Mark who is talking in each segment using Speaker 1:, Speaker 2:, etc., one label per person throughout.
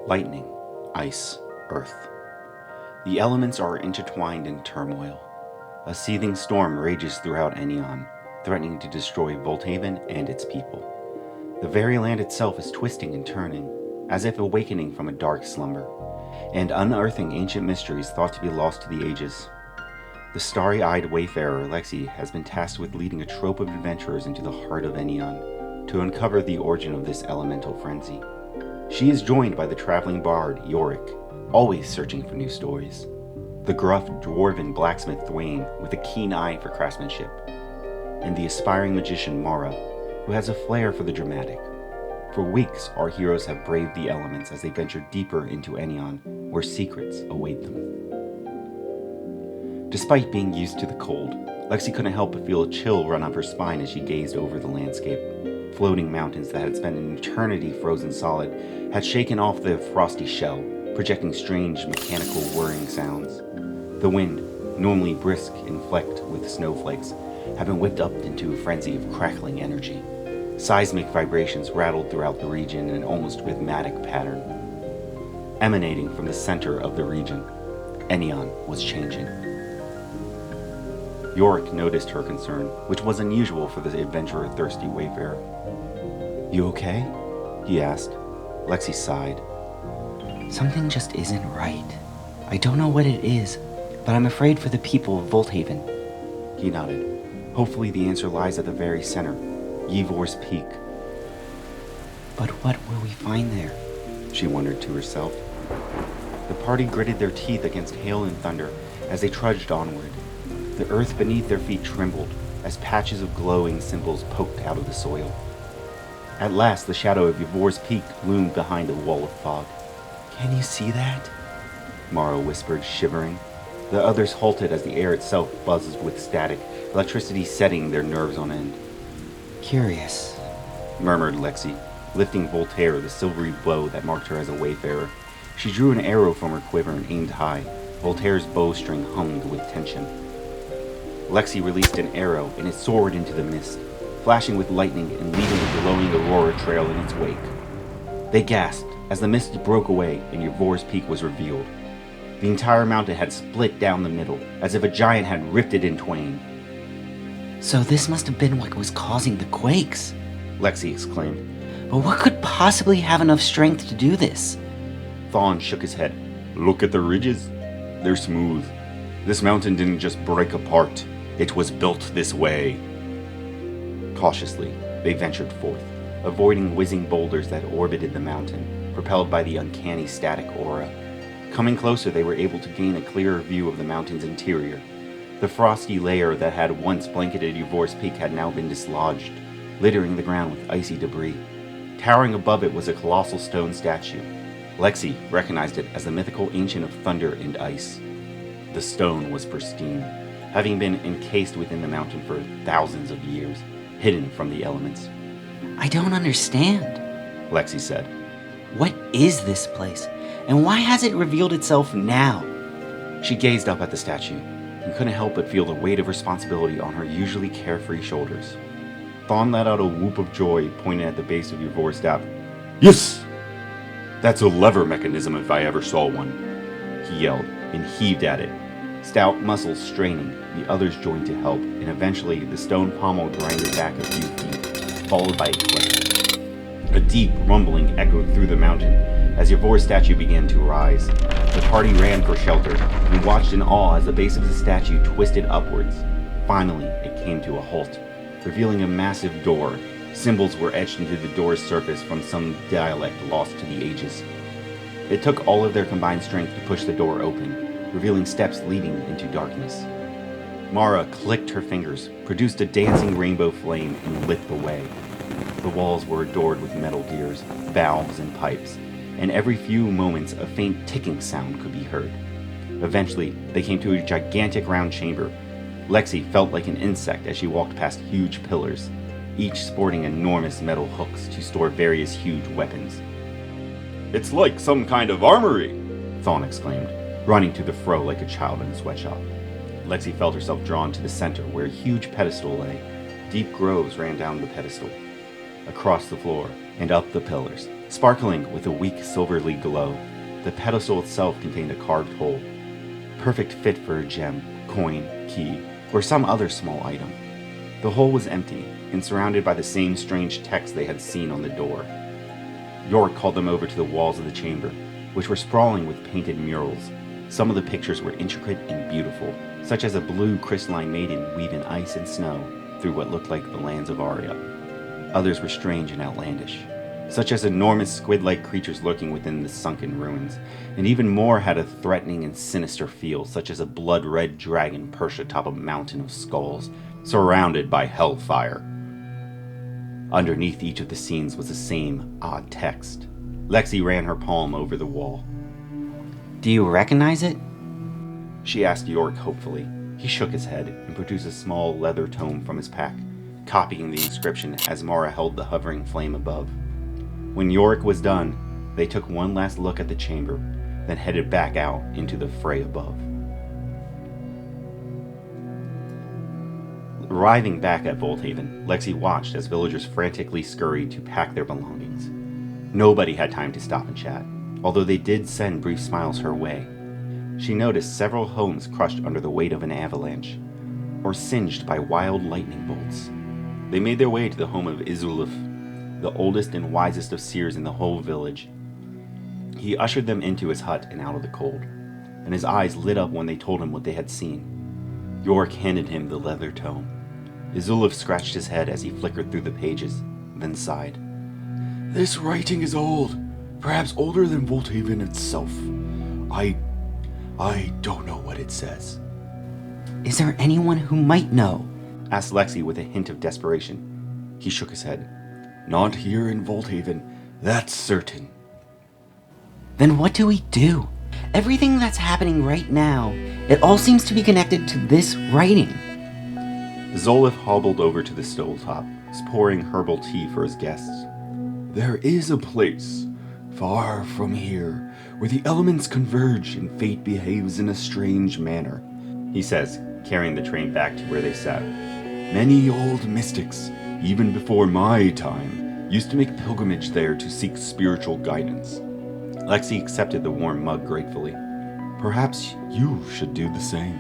Speaker 1: Lightning, ice, earth. The elements are intertwined in turmoil. A seething storm rages throughout Enion, threatening to destroy Volthaven and its people. The very land itself is twisting and turning, as if awakening from a dark slumber, and unearthing ancient mysteries thought to be lost to the ages. The starry-eyed wayfarer Lexi has been tasked with leading a troop of adventurers into the heart of Enion to uncover the origin of this elemental frenzy. She is joined by the traveling bard Yorick, always searching for new stories, the gruff dwarven blacksmith Thwain with a keen eye for craftsmanship, and the aspiring magician Mara, who has a flair for the dramatic. For weeks, our heroes have braved the elements as they venture deeper into Enion, where secrets await them. Despite being used to the cold, Lexi couldn't help but feel a chill run up her spine as she gazed over the landscape. Floating mountains that had spent an eternity frozen solid had shaken off their frosty shell, projecting strange mechanical whirring sounds. The wind, normally brisk and flecked with snowflakes, had been whipped up into a frenzy of crackling energy. Seismic vibrations rattled throughout the region in an almost rhythmic pattern. Emanating from the center of the region, Enion was changing. Yorick noticed her concern, which was unusual for the adventurer-thirsty wayfarer. "You okay?" he asked. Lexi sighed.
Speaker 2: "Something just isn't right. I don't know what it is, but I'm afraid for the people of Volthaven."
Speaker 1: He nodded. Hopefully the answer lies at the very center, Yvor's Peak.
Speaker 2: "But what will we find there?"
Speaker 1: she wondered to herself. The party gritted their teeth against hail and thunder as they trudged onward. The earth beneath their feet trembled as patches of glowing symbols poked out of the soil. At last, the shadow of Yvor's Peak loomed behind a wall of fog.
Speaker 2: "Can you see that?"
Speaker 1: Mara whispered, shivering. The others halted as the air itself buzzed with static, electricity setting their nerves on end.
Speaker 2: "Curious,"
Speaker 1: murmured Lexi, lifting Voltaire the silvery bow that marked her as a wayfarer. She drew an arrow from her quiver and aimed high. Voltaire's bowstring hummed with tension. Lexi released an arrow, and it soared into the mist, flashing with lightning and leaving a glowing aurora trail in its wake. They gasped as the mist broke away and Yvor's Peak was revealed. The entire mountain had split down the middle, as if a giant had ripped it in twain.
Speaker 2: "So this must have been what was causing the quakes,"
Speaker 1: Lexi exclaimed.
Speaker 2: "But what could possibly have enough strength to do this?"
Speaker 1: Thawne shook his head. "Look at the ridges. They're smooth. This mountain didn't just break apart. It was built this way." Cautiously, they ventured forth, avoiding whizzing boulders that orbited the mountain, propelled by the uncanny static aura. Coming closer, they were able to gain a clearer view of the mountain's interior. The frosty layer that had once blanketed Yvor's Peak had now been dislodged, littering the ground with icy debris. Towering above it was a colossal stone statue. Lexi recognized it as the mythical ancient of thunder and ice. The stone was pristine, having been encased within the mountain for thousands of years, hidden from the elements.
Speaker 2: "I don't understand,"
Speaker 1: Lexi said.
Speaker 2: "What is this place, and why has it revealed itself now?"
Speaker 1: She gazed up at the statue and couldn't help but feel the weight of responsibility on her usually carefree shoulders. Thawne let out a whoop of joy, pointing at the base of Yvor's staff. "Yes! That's a lever mechanism if I ever saw one," he yelled and heaved at it. Stout muscles straining, the others joined to help, and eventually the stone pommel grinded back a few feet, followed by a click. A deep rumbling echoed through the mountain as Yvor's statue began to rise. The party ran for shelter and watched in awe as the base of the statue twisted upwards. Finally, it came to a halt, revealing a massive door. Symbols were etched into the door's surface from some dialect lost to the ages. It took all of their combined strength to push the door open, revealing steps leading into darkness. Mara clicked her fingers, produced a dancing rainbow flame, and lit the way. The walls were adored with metal gears, valves, and pipes, and every few moments a faint ticking sound could be heard. Eventually, they came to a gigantic round chamber. Lexi felt like an insect as she walked past huge pillars, each sporting enormous metal hooks to store various huge weapons. "It's like some kind of armory!" Thawne exclaimed, running to the fro like a child in a sweatshop. Lexi felt herself drawn to the center where a huge pedestal lay. Deep groves ran down the pedestal. across the floor, and up the pillars. Sparkling with a weak silvery glow, the pedestal itself contained a carved hole, perfect fit for a gem, coin, key, or some other small item. The hole was empty, and surrounded by the same strange text they had seen on the door. York called them over to the walls of the chamber, which were sprawling with painted murals. Some of the pictures were intricate and beautiful, such as a blue crystalline maiden weaving ice and snow through what looked like the lands of Aria. Others were strange and outlandish, such as enormous squid-like creatures lurking within the sunken ruins, and even more had a threatening and sinister feel, such as a blood-red dragon perched atop a mountain of skulls, surrounded by hellfire. Underneath each of the scenes was the same odd text. Lexi ran her palm over the wall.
Speaker 2: Do you recognize it?
Speaker 1: She asked York hopefully. He shook his head and produced a small leather tome from his pack, copying the inscription as Mara held the hovering flame above. When York was done, they took one last look at the chamber, then headed back out into the fray above. Arriving back at Oldhim, Lexi watched as villagers frantically scurried to pack their belongings. Nobody had time to stop and chat, although they did send brief smiles her way. She noticed several homes crushed under the weight of an avalanche, or singed by wild lightning bolts. They made their way to the home of Izulif, the oldest and wisest of seers in the whole village. He ushered them into his hut and out of the cold, and his eyes lit up when they told him what they had seen. York handed him the leather tome. Izulif scratched his head as he flickered through the pages, then sighed.
Speaker 3: This writing is old, perhaps older than Oldhim itself. I don't know what it says.
Speaker 2: Is there anyone who might know?
Speaker 1: Asked Lexi with a hint of desperation. He shook his head.
Speaker 3: Not here in Oldhim, that's certain.
Speaker 2: Then what do we do? Everything that's happening right now, it all seems to be connected to this writing.
Speaker 1: Zolif hobbled over to the stovetop, pouring herbal tea for his guests.
Speaker 3: There is a place, far from here, where the elements converge and fate behaves in a strange manner,
Speaker 1: he says, carrying the train back to where they sat.
Speaker 3: Many old mystics, even before my time, used to make pilgrimage there to seek spiritual guidance.
Speaker 1: Lexi accepted the warm mug gratefully.
Speaker 3: Perhaps you should do the same.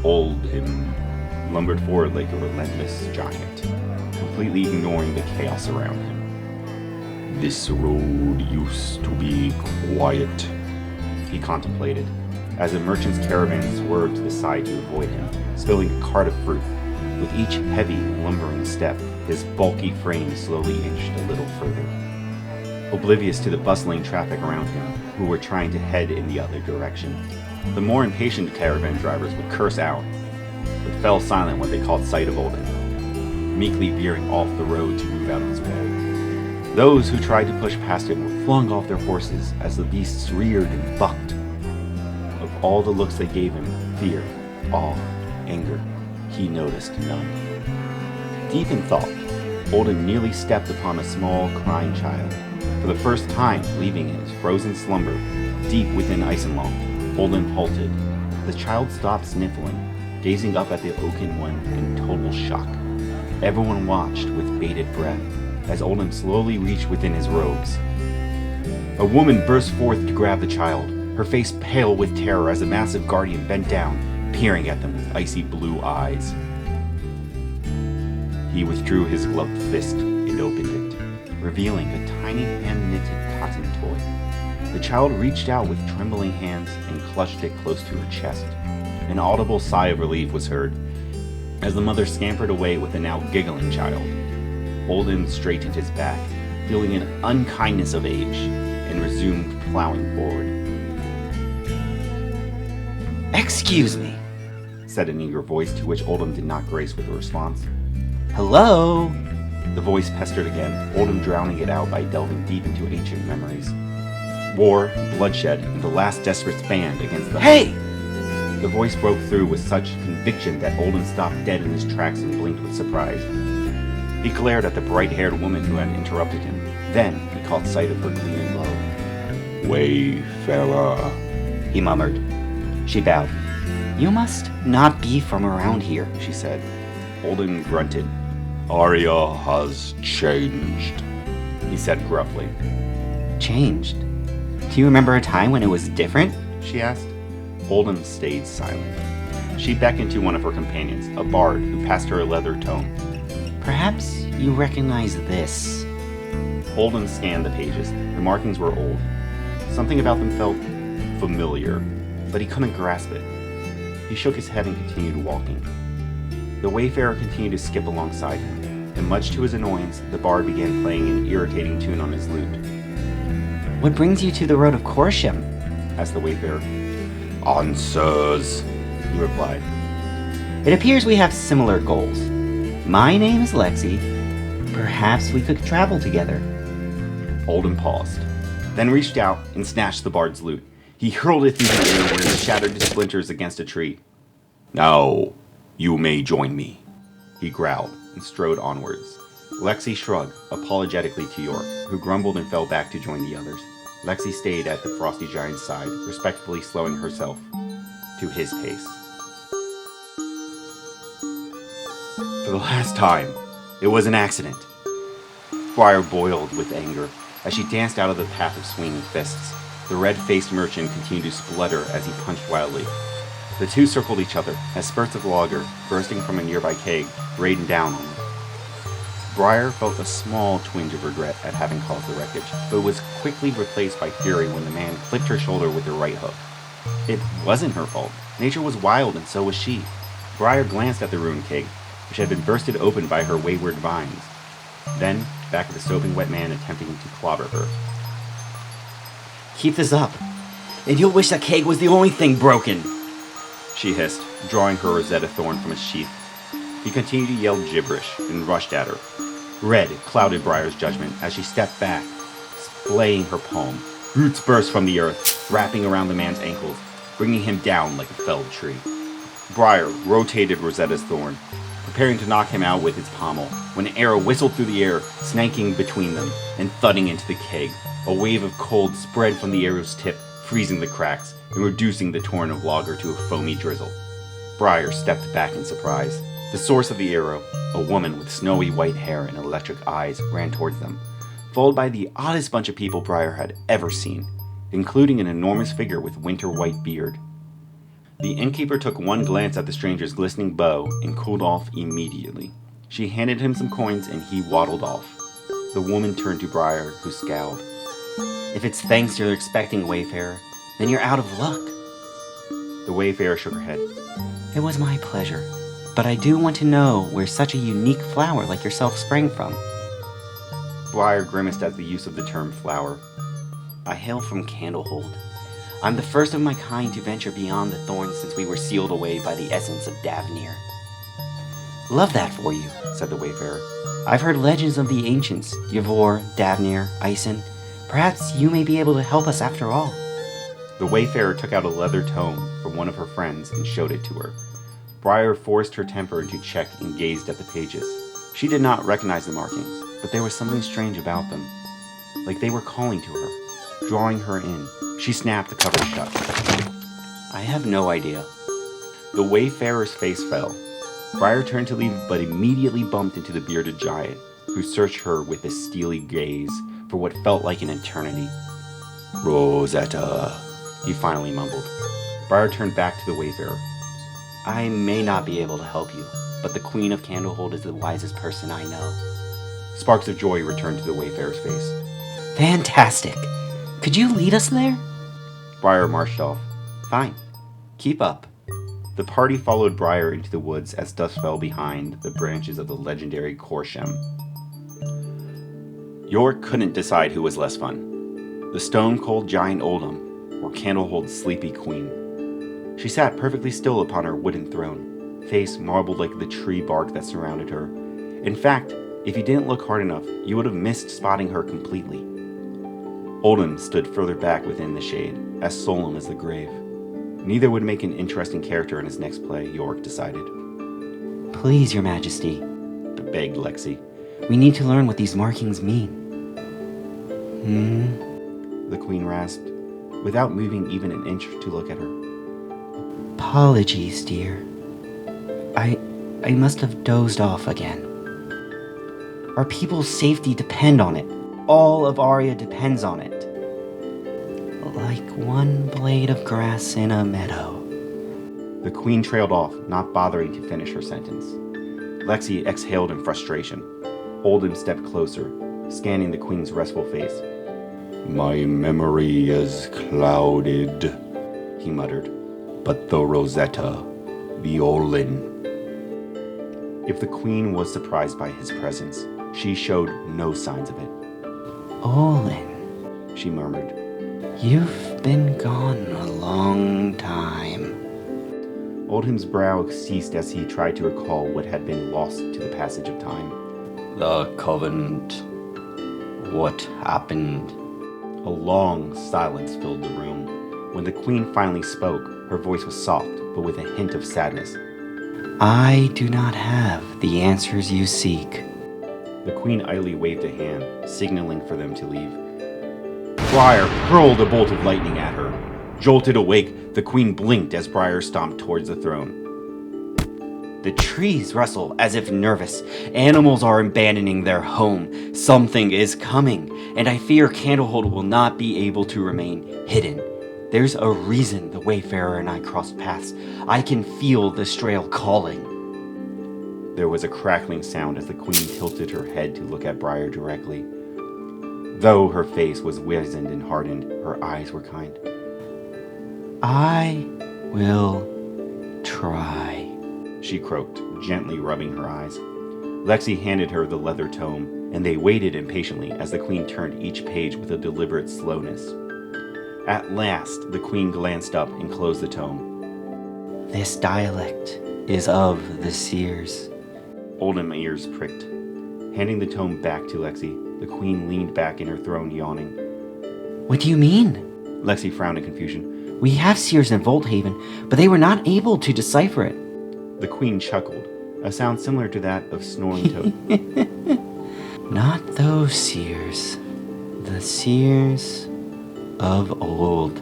Speaker 1: Oldhim lumbered forward like a relentless giant, completely ignoring the chaos around him.
Speaker 3: This road used to be quiet,
Speaker 1: he contemplated, as a merchant's caravan swerved to the side to avoid him, spilling a cart of fruit. With each heavy, lumbering step, his bulky frame slowly inched a little further, oblivious to the bustling traffic around him, who were trying to head in the other direction. The more impatient caravan drivers would curse out, but fell silent when they caught sight of Oldhim, meekly veering off the road to move out of his way. Those who tried to push past him were flung off their horses as the beasts reared and bucked. Of all the looks they gave him, fear, awe, anger, he noticed none. Deep in thought, Oldhim nearly stepped upon a small, crying child. For the first time leaving his frozen slumber, deep within Isenloft, Oldhim halted. The child stopped sniffling, gazing up at the oaken one in total shock. Everyone watched with bated breath as Oldhim slowly reached within his robes. A woman burst forth to grab the child, her face pale with terror as the massive guardian bent down, peering at them with icy blue eyes. He withdrew his gloved fist and opened it, revealing a tiny hand-knitted cotton toy. The child reached out with trembling hands and clutched it close to her chest. An audible sigh of relief was heard as the mother scampered away with the now giggling child. Oldhim straightened his back, feeling an unkindness of age, and resumed plowing forward.
Speaker 2: Excuse me,
Speaker 1: said an eager voice to which Oldhim did not grace with a response.
Speaker 2: Hello?
Speaker 1: The voice pestered again, Oldhim drowning it out by delving deep into ancient memories. War, bloodshed, and the last desperate stand against the...
Speaker 2: Hey!
Speaker 1: The voice broke through with such conviction that Oldhim stopped dead in his tracks and blinked with surprise. He glared at the bright-haired woman who had interrupted him. Then he caught sight of her gleaming low.
Speaker 3: Wayfarer,
Speaker 1: he murmured. She bowed.
Speaker 2: You must not be from around here,
Speaker 1: She said. Oldhim grunted.
Speaker 3: Arya has changed.
Speaker 1: He said gruffly.
Speaker 2: Changed? Do you remember a time when it was different?
Speaker 1: She asked. Oldhim stayed silent. She beckoned to one of her companions, a bard, who passed her a leather tome.
Speaker 2: Perhaps you recognize this.
Speaker 1: Oldhim scanned the pages. The markings were old. Something about them felt familiar, but he couldn't grasp it. He shook his head and continued walking. The wayfarer continued to skip alongside him, and much to his annoyance, the bard began playing an irritating tune on his lute.
Speaker 2: What brings you to the road of Corsham?
Speaker 1: Asked the wayfarer.
Speaker 3: Answers,
Speaker 1: He replied.
Speaker 2: It appears we have similar goals. My name is Lexi. Perhaps we could travel together.
Speaker 1: Oldhim paused, then reached out and snatched the bard's lute. He hurled it through the air where it shattered to splinters against a tree.
Speaker 3: now you may join me.
Speaker 1: He growled and strode onwards. Lexi shrugged apologetically to York, who grumbled and fell back to join the others. Lexi stayed at the frosty giant's side, respectfully slowing herself to his pace. For the last time, it was an accident. Briar boiled with anger as she danced out of the path of swinging fists. The red-faced merchant continued to splutter as he punched wildly. The two circled each other as spurts of lager, bursting from a nearby keg, rained down on them. Briar felt a small twinge of regret at having caused the wreckage, but was quickly replaced by fury when the man clipped her shoulder with her right hook. It wasn't her fault. Nature was wild, and so was she. Briar glanced at the ruined keg, which had been bursted open by her wayward vines. Then, back at the soaping wet man attempting to clobber her.
Speaker 2: Keep this up, and you'll wish that keg was the only thing broken.
Speaker 1: She hissed, drawing her Rosetta Thorn from its sheath. He continued to yell gibberish and rushed at her. Red clouded Briar's judgment as she stepped back, splaying her palm. Roots burst from the earth, wrapping around the man's ankles, bringing him down like a felled tree. Briar rotated Rosetta's thorn, preparing to knock him out with its pommel, when an arrow whistled through the air, snaking between them and thudding into the keg. A wave of cold spread from the arrow's tip, freezing the cracks and reducing the torrent of lager to a foamy drizzle. Briar stepped back in surprise. The source of the arrow, a woman with snowy white hair and electric eyes, ran towards them, followed by the oddest bunch of people Briar had ever seen, including an enormous figure with winter-white beard. The innkeeper took one glance at the stranger's glistening bow and cooled off immediately. She handed him some coins and he waddled off. The woman turned to Briar, who scowled.
Speaker 2: If it's thanks you're expecting, Wayfarer, then you're out of luck.
Speaker 1: The wayfarer shook her head.
Speaker 2: It was my pleasure, but I do want to know where such a unique flower like yourself sprang from.
Speaker 1: Briar grimaced at the use of the term flower.
Speaker 2: I hail from Candlehold. I'm the first of my kind to venture beyond the thorns since we were sealed away by the essence of Davnir. Love that for you, said the wayfarer. I've heard legends of the ancients, Yavor, Davnir, Ison. Perhaps you may be able to help us after all.
Speaker 1: The wayfarer took out a leather tome from one of her friends and showed it to her. Briar forced her temper into check and gazed at the pages. She did not recognize the markings, but there was something strange about them, like they were calling to her, drawing her in. She snapped the cover shut.
Speaker 2: I have no idea.
Speaker 1: The wayfarer's face fell. Briar turned to leave, but immediately bumped into the bearded giant, who searched her with a steely gaze for what felt like an eternity.
Speaker 3: Rosetta,
Speaker 1: he finally mumbled. Briar turned back to the wayfarer.
Speaker 2: I may not be able to help you, but the Queen of Candlehold is the wisest person I know.
Speaker 1: Sparks of joy returned to the wayfarer's face.
Speaker 2: Fantastic! Could you lead us there?
Speaker 1: Briar marched off.
Speaker 2: Fine. Keep up.
Speaker 1: The party followed Briar into the woods as dusk fell behind the branches of the legendary Corsham. York couldn't decide who was less fun, the stone-cold giant Oldhim or Candlehold's sleepy queen. She sat perfectly still upon her wooden throne, face marbled like the tree bark that surrounded her. In fact, if you didn't look hard enough, you would have missed spotting her completely. Oldhim stood further back within the shade, as solemn as the grave. Neither would make an interesting character in his next play, York decided.
Speaker 2: Please, Your Majesty,
Speaker 1: begged Lexi.
Speaker 2: We need to learn what these markings mean.
Speaker 1: The queen rasped, without moving even an inch to look at her.
Speaker 2: Apologies, dear. I must have dozed off again. Our people's safety depend on it. All of Aria depends on it. Like one blade of grass in a meadow.
Speaker 1: The queen trailed off, not bothering to finish her sentence. Lexi exhaled in frustration. Oldhim stepped closer, scanning the queen's restful face.
Speaker 3: My memory is clouded,
Speaker 1: He muttered.
Speaker 3: but the Rosetta, the Olin.
Speaker 1: If the queen was surprised by his presence, she showed no signs of it.
Speaker 2: Olin,
Speaker 1: She murmured.
Speaker 2: you've been gone a long time.
Speaker 1: Oldhim's brow ceased as he tried to recall what had been lost to the passage of time.
Speaker 2: The Covenant. What happened?
Speaker 1: A long silence filled the room. When the queen finally spoke, her voice was soft, but with a hint of sadness.
Speaker 2: I do not have the answers you seek.
Speaker 1: The queen idly waved a hand, signaling for them to leave. Briar hurled a bolt of lightning at her. Jolted awake, the queen blinked as Briar stomped towards the throne.
Speaker 2: The trees rustle as if nervous. Animals are abandoning their home. Something is coming, and I fear Candlehold will not be able to remain hidden. There's a reason the Wayfarer and I crossed paths. I can feel the Strail calling.
Speaker 1: There was a crackling sound as the queen tilted her head to look at Briar directly. Though her face was wizened and hardened, her eyes were kind.
Speaker 2: I will try.
Speaker 1: She croaked, gently rubbing her eyes. Lexi handed her the leather tome, and they waited impatiently as the queen turned each page with a deliberate slowness. At last, the queen glanced up and closed the tome.
Speaker 2: This dialect is of the seers.
Speaker 1: Oldhim's ears pricked. Handing the tome back to Lexi, the queen leaned back in her throne, yawning.
Speaker 2: What do you mean?
Speaker 1: Lexi frowned in confusion.
Speaker 2: We have seers in Oldhaven, but they were not able to decipher it.
Speaker 1: The queen chuckled, a sound similar to that of snoring toad.
Speaker 2: Not those seers. The seers of old.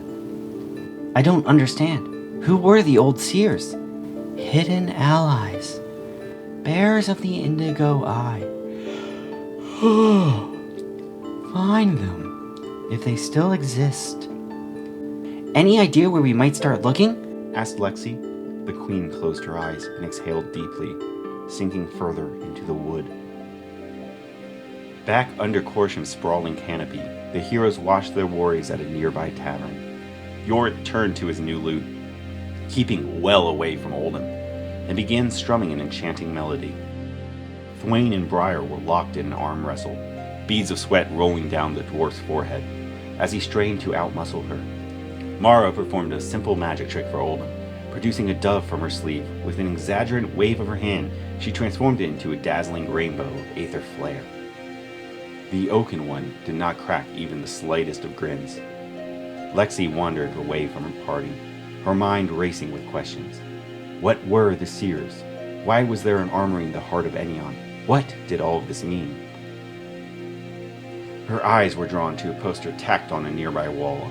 Speaker 2: I don't understand. Who were the old seers? Hidden allies. Bearers of the indigo eye. Find them, if they still exist. Any idea where we might start looking?
Speaker 1: Asked Lexi. The queen closed her eyes and exhaled deeply, sinking further into the wood. Back under Corsham's sprawling canopy, the heroes watched their worries at a nearby tavern. Yorick turned to his new lute, keeping well away from Oldhim, and began strumming an enchanting melody. Thwain and Briar were locked in an arm wrestle, beads of sweat rolling down the dwarf's forehead, as he strained to outmuscle her. Mara performed a simple magic trick for Oldhim. Producing a dove from her sleeve, with an exaggerant wave of her hand, she transformed it into a dazzling rainbow of aether flare. The Oaken One did not crack even the slightest of grins. Lexi wandered away from her party, her mind racing with questions. What were the seers? Why was there an armory in the heart of Enion? What did all of this mean? Her eyes were drawn to a poster tacked on a nearby wall.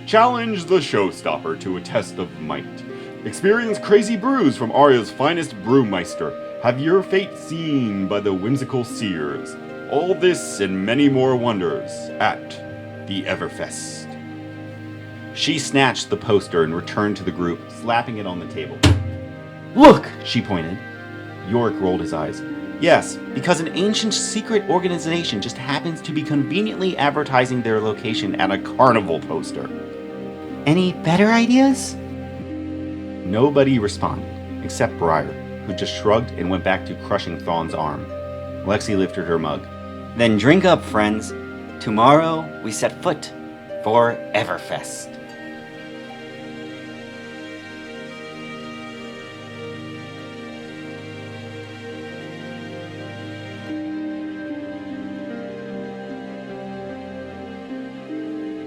Speaker 1: Challenge the showstopper to a test of might. Experience crazy brews from Aria's finest brewmeister. Have your fate seen by the whimsical seers. All this and many more wonders at the Everfest. She snatched the poster and returned to the group, slapping it on the table. Look, she pointed. Yorick rolled his eyes. Yes, because an ancient secret organization just happens to be conveniently advertising their location at a carnival poster.
Speaker 2: Any better ideas?
Speaker 1: Nobody responded, except Briar, who just shrugged and went back to crushing Thawne's arm. Lexi lifted her mug.
Speaker 2: Then drink up, friends. Tomorrow we set foot for Everfest.